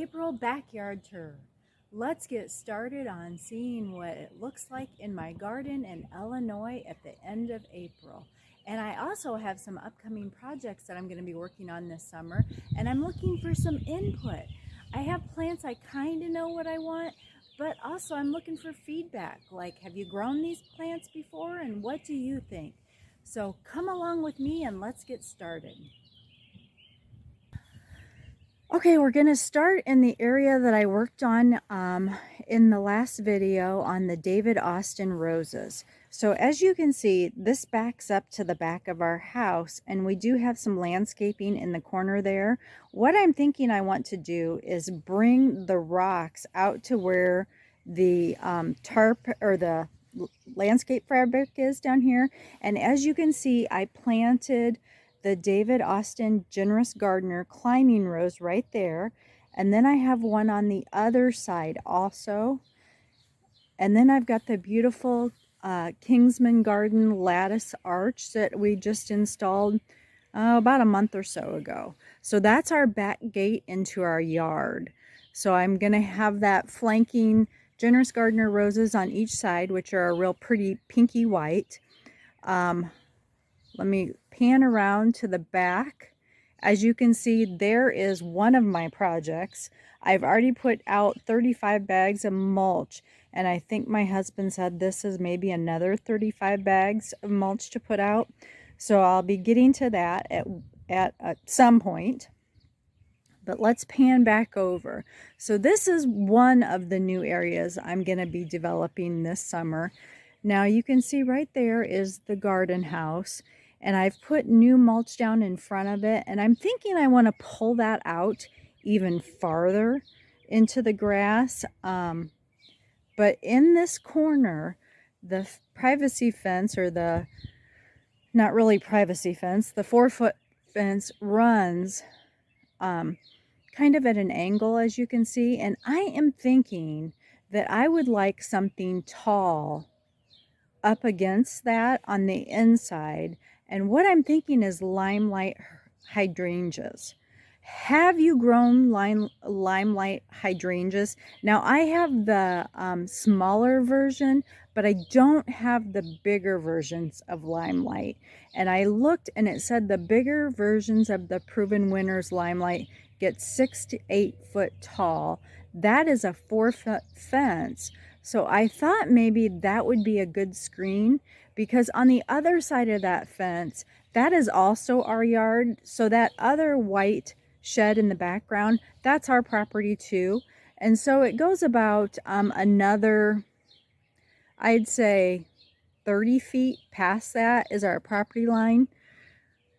April backyard tour. Let's get started on seeing what it looks like in my garden in Illinois at the end of April. And I also have some upcoming projects that I'm going to be working on this summer, and I'm looking for some input. I have plants I kind of know what I want, but also I'm looking for feedback, like, have you grown these plants before and what do you think? So come along with me and let's get started. Okay, we're going to start in the area that I worked on in the last video on the David Austin roses. So as you can see, this backs up to the back of our house, and we do have some landscaping in the corner there. What I'm thinking I want to do is bring the rocks out to where the tarp or the landscape fabric is down here. And as you can see, I planted the David Austin Generous Gardener climbing rose right there, and then I have one on the other side also, and then I've got the beautiful Kingsman Garden lattice arch that we just installed about a month or so ago. So that's our back gate into our yard. So I'm gonna have that flanking Generous Gardener roses on each side, which are a real pretty pinky white. Let me pan around to the back. As you can see, there is one of my projects. I've already put out 35 bags of mulch, and I think my husband said this is maybe another 35 bags of mulch to put out. So I'll be getting to that at some point. But let's pan back over. So this is one of the new areas I'm going to be developing this summer. Now you can see right there is the garden house. And I've put new mulch down in front of it, and I'm thinking I want to pull that out even farther into the grass. But in this corner, the privacy fence, or the, not really privacy fence, the 4-foot fence runs kind of at an angle, as you can see. And I am thinking that I would like something tall up against that on the inside. And what I'm thinking is limelight hydrangeas. Have you grown limelight hydrangeas? Now I have the smaller version, but I don't have the bigger versions of limelight. And I looked and it said the bigger versions of the Proven Winners limelight get 6 to 8 foot tall. That is a 4-foot fence. So I thought maybe that would be a good screen, because on the other side of that fence, that is also our yard. So that other white shed in the background, that's our property too. And so it goes about another, I'd say 30 feet past that is our property line.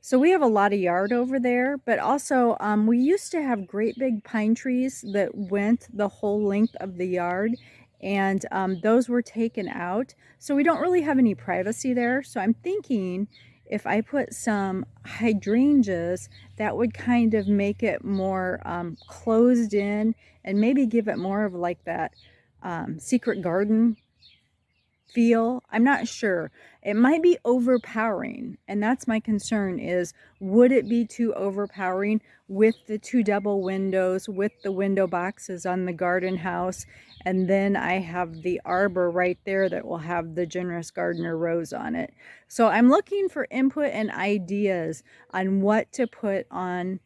So we have a lot of yard over there, but also we used to have great big pine trees that went the whole length of the yard, and those were taken out. So we don't really have any privacy there. So I'm thinking if I put some hydrangeas, that would kind of make it more closed in, and maybe give it more of like that secret garden feel. I'm not sure. It might be overpowering, and that's my concern, is would it be too overpowering with the 2 double windows, with the window boxes on the garden house, and then I have the arbor right there that will have the Generous Gardener rose on it. So I'm looking for input and ideas on what to put on,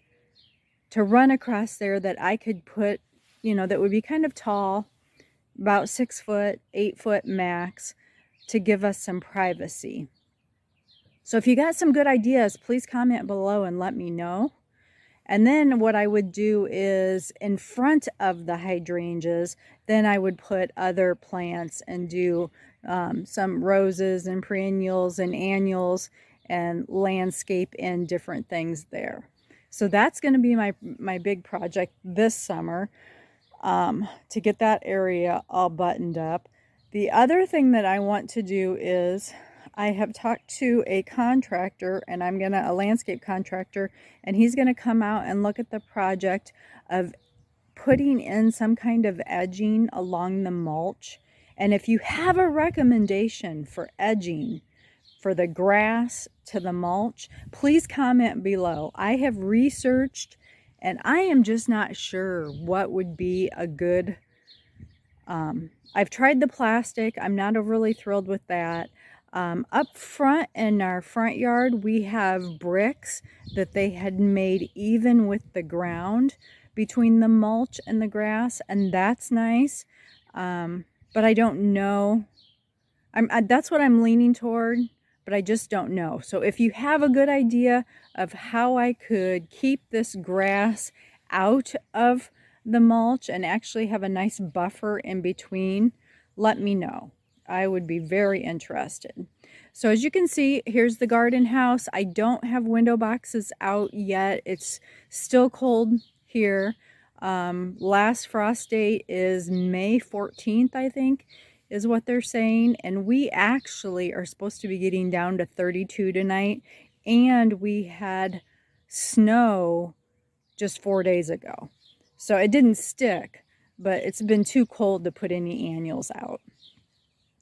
to run across there that I could put, you know, that would be kind of tall, about 6 foot, 8 foot max, to give us some privacy. So if you got some good ideas, please comment below and let me know. And then what I would do is, in front of the hydrangeas, then I would put other plants and do some roses and perennials and annuals and landscape and different things there. So that's going to be my big project this summer, to get that area all buttoned up. The other thing that I want to do is, I have talked to a contractor, and a landscape contractor, and he's gonna come out and look at the project of putting in some kind of edging along the mulch. And if you have a recommendation for edging for the grass to the mulch, please comment below. I have researched And I am just not sure what would be a good, I've tried the plastic. I'm not overly thrilled with that. Up front in our front yard, we have bricks that they had made even with the ground between the mulch and the grass, and that's nice. But I don't know. That's what I'm leaning toward, but I just don't know. So if you have a good idea of how I could keep this grass out of the mulch and actually have a nice buffer in between, let me know. I would be very interested. So as you can see, here's the garden house. I don't have window boxes out yet. It's still cold here. Last frost date is May 14th, I think, is what they're saying. And we actually are supposed to be getting down to 32 tonight. And we had snow just 4 days ago. So it didn't stick, but it's been too cold to put any annuals out.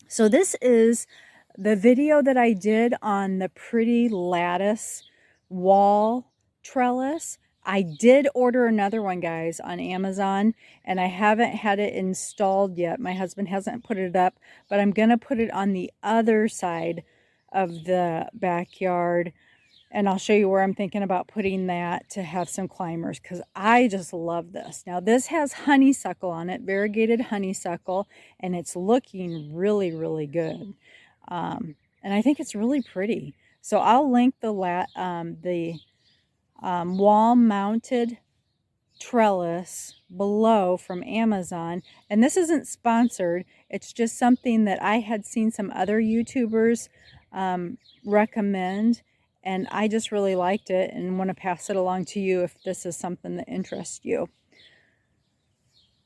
So this is the video that I did on the pretty lattice wall trellis. I did order another one, guys, on Amazon, and I haven't had it installed yet. My husband hasn't put it up, but I'm going to put it on the other side of the backyard. And I'll show you where I'm thinking about putting that to have some climbers, because I just love this. Now this has honeysuckle on it, variegated honeysuckle, and it's looking really, really good. And I think it's really pretty. So I'll link the wall-mounted trellis below from Amazon. And this isn't sponsored. It's just something that I had seen some other YouTubers recommend. And I just really liked it and want to pass it along to you if this is something that interests you.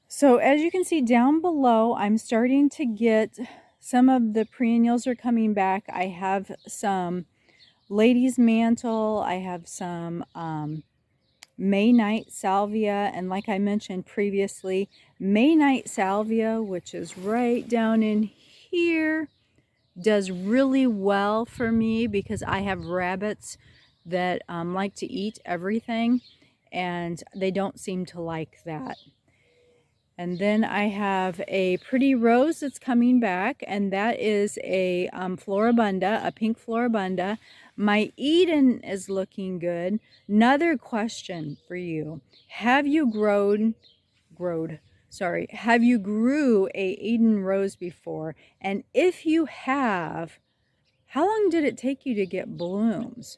So as you can see down below, I'm starting to get some of the perennials are coming back. I have some lady's mantle. I have some May night salvia. And like I mentioned previously, May night salvia, which is right down in here, does really well for me because I have rabbits that like to eat everything, and they don't seem to like that. And then I have a pretty rose that's coming back, and that is a floribunda, a pink floribunda. My Eden is looking good. Another question for you. Have you have you grew a Eden rose before? And if you have, how long did it take you to get blooms?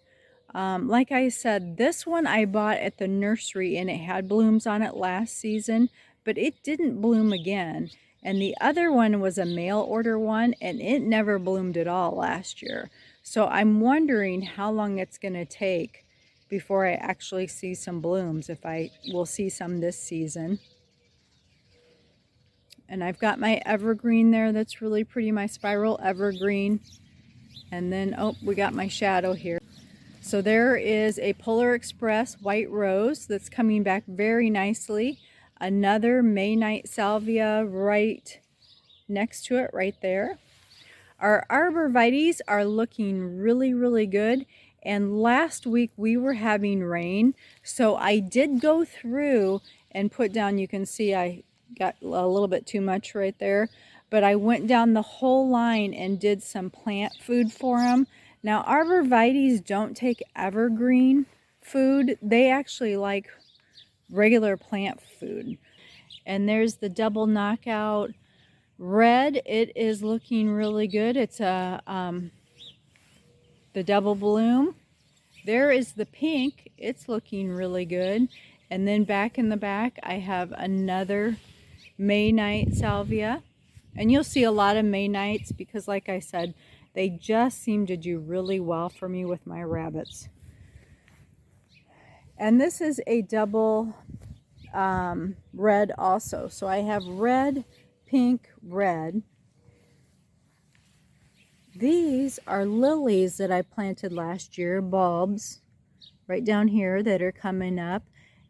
Like I said, this one I bought at the nursery and it had blooms on it last season, but it didn't bloom again. And the other one was a mail order one and it never bloomed at all last year. So I'm wondering how long it's going to take before I actually see some blooms, if I will see some this season. And I've got my evergreen there that's really pretty, my spiral evergreen. And then, oh, we got my shadow here. So there is a Polar Express white rose that's coming back very nicely. Another May night salvia right next to it, right there. Our arborvitaes are looking really, really good. And last week we were having rain. So I did go through and put down, you can see I got a little bit too much right there, but I went down the whole line and did some plant food for them. Now arborvitaes don't take evergreen food, they actually like regular plant food. And there's the double knockout red. It is looking really good. It's a the double bloom. There is the pink. It's looking really good. And then back in the back I have another May night salvia, and you'll see a lot of May nights because like I said, they just seem to do really well for me with my rabbits. And this is a double red also. So I have red, pink, red. These are lilies that I planted last year, bulbs right down here that are coming up,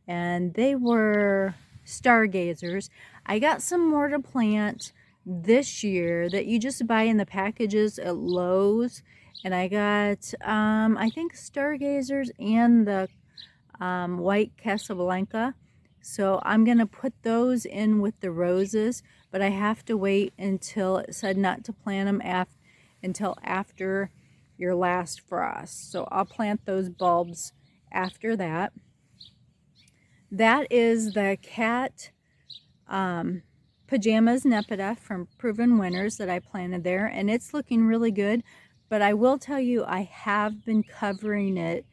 and they were stargazers. I got some more to plant this year that you just buy in the packages at Lowe's, and I got I think stargazers and the white Casablanca. So I'm going to put those in with the roses, but I have to wait until it said not to plant them until after your last frost. So I'll plant those bulbs after that. That is the cat Pajamas Nepeta from Proven Winners that I planted there, and it's looking really good. But I will tell you, I have been covering it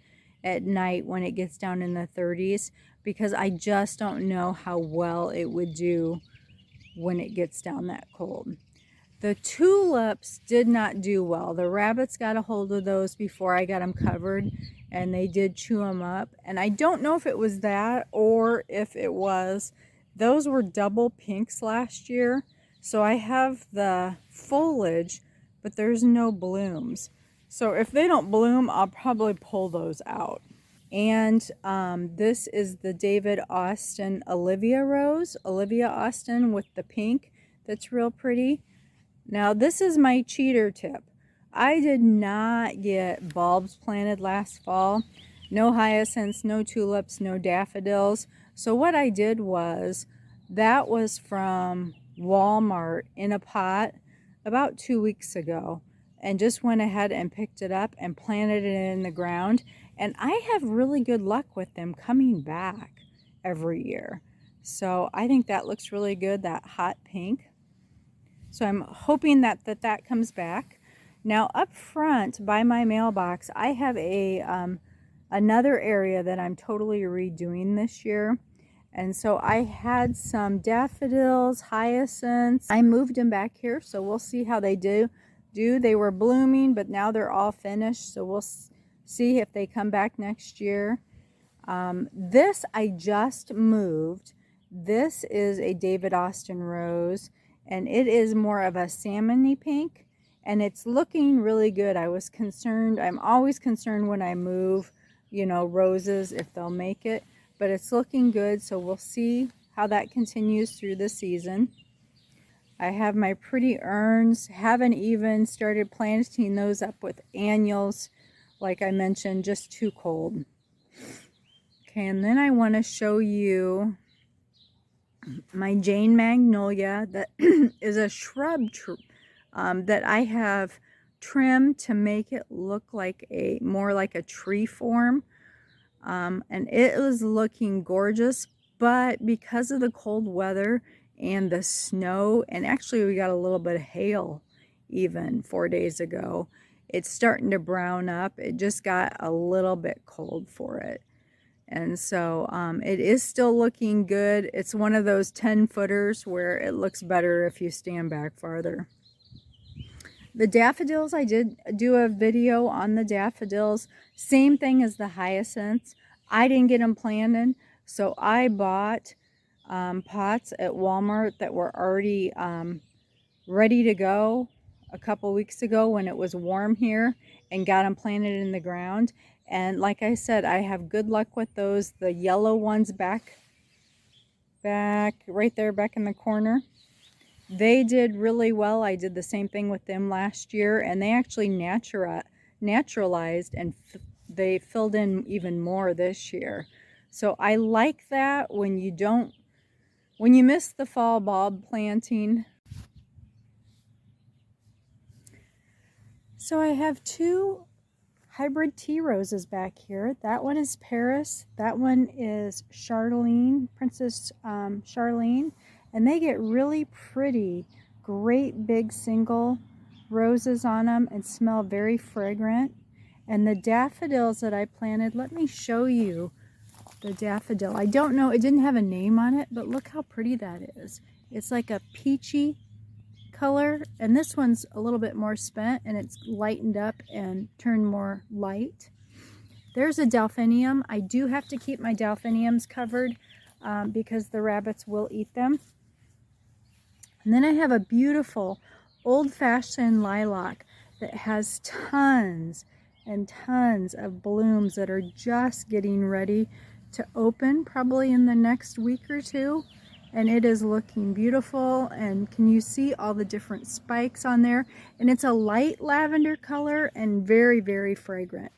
at night when it gets down in the 30s because I just don't know how well it would do when it gets down that cold. The tulips did not do well. The rabbits got a hold of those before I got them covered, and they did chew them up. And I don't know if it was that or if it was, those were double pinks last year. So I have the foliage, but there's no blooms. So if they don't bloom, I'll probably pull those out. And this is the David Austin Olivia rose, Olivia Austin with the pink. That's real pretty. Now this is my cheater tip. I did not get bulbs planted last fall. No hyacinths, no tulips, no daffodils. So what I did was, that was from Walmart in a pot about 2 weeks ago, and just went ahead and picked it up and planted it in the ground. And I have really good luck with them coming back every year. So I think that looks really good, that hot pink. So I'm hoping that that comes back. Now up front by my mailbox, I have a another area that I'm totally redoing this year. And so I had some daffodils, hyacinths. I moved them back here, so we'll see how they do. They were blooming, but now they're all finished, so we'll see if they come back next year. This I just moved. This is a David Austin rose, and it is more of a salmony pink, and it's looking really good. I was concerned. I'm always concerned when I move, you know, roses, if they'll make it, but it's looking good. So we'll see how that continues through the season. I have my pretty urns. Haven't even started planting those up with annuals. Like I mentioned, just too cold. Okay, and then I want to show you my Jane Magnolia that is a shrub that I have trimmed to make it look like more like a tree form. And it is looking gorgeous, but because of the cold weather and the snow, and actually we got a little bit of hail even 4 days ago, it's starting to brown up. It just got a little bit cold for it. And so it is still looking good. It's one of those 10-footers where it looks better if you stand back farther. The daffodils, I did do a video on the daffodils. Same thing as the hyacinths. I didn't get them planted, so I bought pots at Walmart that were already ready to go a couple weeks ago when it was warm here, and got them planted in the ground. And like I said, I have good luck with those. The yellow ones back right there, back in the corner, they did really well. I did the same thing with them last year, and they actually naturalized, and they filled in even more this year. So I like that when you miss the fall bulb planting. So I have two hybrid tea roses back here. That one is Paris. That one is Charlene, Princess Charlene. And they get really pretty, great big single roses on them and smell very fragrant. And the daffodils that I planted, let me show you the daffodil. I don't know, it didn't have a name on it, but look how pretty that is. It's like a peachy color, and this one's a little bit more spent, and it's lightened up and turned more light. There's a delphinium. I do have to keep my delphiniums covered because the rabbits will eat them. And then I have a beautiful old-fashioned lilac that has tons and tons of blooms that are just getting ready to open, probably in the next week or two. And it is looking beautiful. And can you see all the different spikes on there? And it's a light lavender color and very, very fragrant.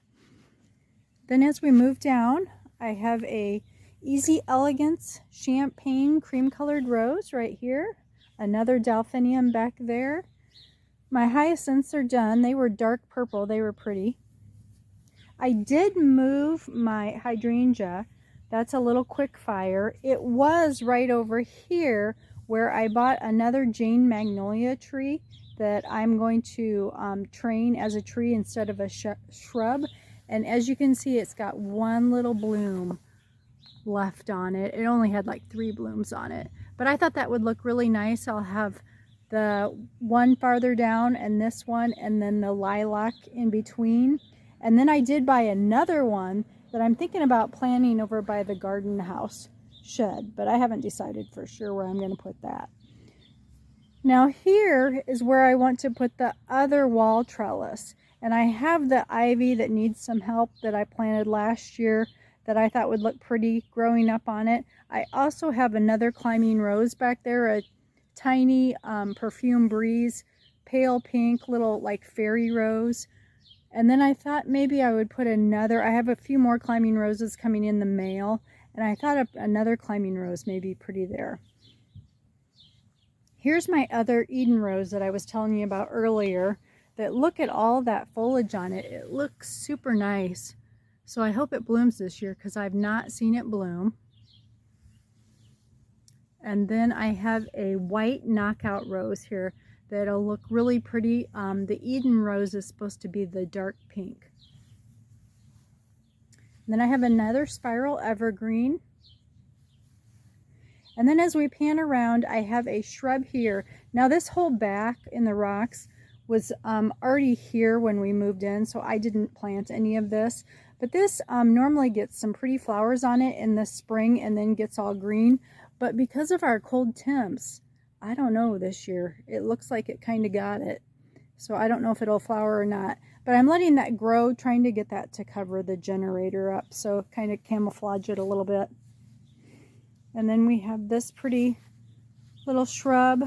Then as we move down, I have a Easy Elegance Champagne Cream Colored Rose right here. Another Delphinium back there. My hyacinths are done. They were dark purple. They were pretty. I did move my hydrangea. That's a little quick fire. It was right over here where I bought another Jane Magnolia tree that I'm going to train as a tree instead of a shrub. And as you can see, it's got one little bloom left on it. It only had like 3 blooms on it. But I thought that would look really nice. I'll have the one farther down and this one, and then the lilac in between. And then I did buy another one that I'm thinking about planting over by the garden house shed, but I haven't decided for sure where I'm going to put that. Now here is where I want to put the other wall trellis, and I have the ivy that needs some help that I planted last year that I thought would look pretty growing up on it. I also have another climbing rose back there, a tiny perfume breeze, pale pink little like fairy rose. And then I thought maybe I would put another, I have a few more climbing roses coming in the mail, and I thought another climbing rose may be pretty there. Here's my other Eden rose that I was telling you about earlier, that look at all that foliage on it. It looks super nice. So I hope it blooms this year because I've not seen it bloom. And then I have a white knockout rose here that'll look really pretty. The Eden rose is supposed to be the dark pink. And then I have another spiral evergreen. And then as we pan around, I have a shrub here. Now this whole back in the rocks was already here when we moved in, so I didn't plant any of this. But this normally gets some pretty flowers on it in the spring and then gets all green. But because of our cold temps, I don't know this year. It looks like it kind of got it. So I don't know if it'll flower or not. But I'm letting that grow, trying to get that to cover the generator up. So kind of camouflage it a little bit. And then we have this pretty little shrub.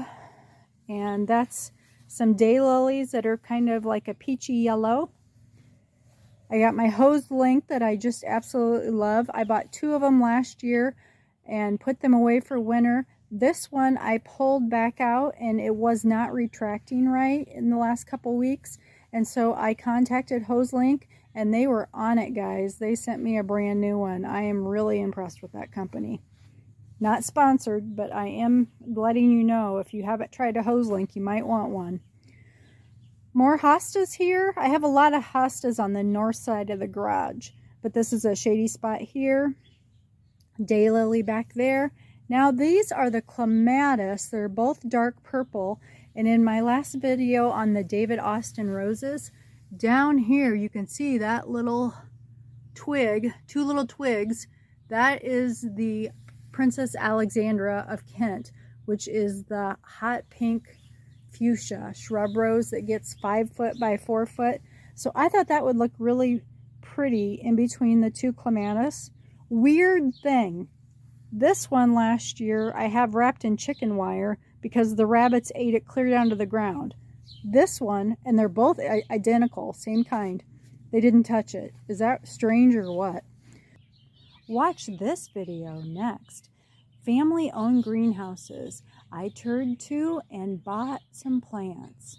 And that's some daylilies that are kind of like a peachy yellow. I got my hose link that I just absolutely love. I bought 2 of them last year and put them away for winter. This one I pulled back out and it was not retracting right in the last couple weeks. And so I contacted HoseLink and they were on it, guys. They sent me a brand new one. I am really impressed with that company. Not sponsored, but I am letting you know if you haven't tried a HoseLink, you might want one. More hostas here. I have a lot of hostas on the north side of the garage, but this is a shady spot here. Daylily back there. Now these are the clematis. They're both dark purple. And in my last video on the David Austin roses, down here you can see that little twig, 2 little twigs. That is the Princess Alexandra of Kent, which is the hot pink fuchsia shrub rose that gets 5 foot by 4 foot. So I thought that would look really pretty in between the 2 clematis. Weird thing, this one last year I have wrapped in chicken wire because the rabbits ate it clear down to the ground. This one, and they're both identical, same kind, they didn't touch it. Is that strange or what? Watch this video next. Family-owned greenhouses. I toured 2 and bought some plants.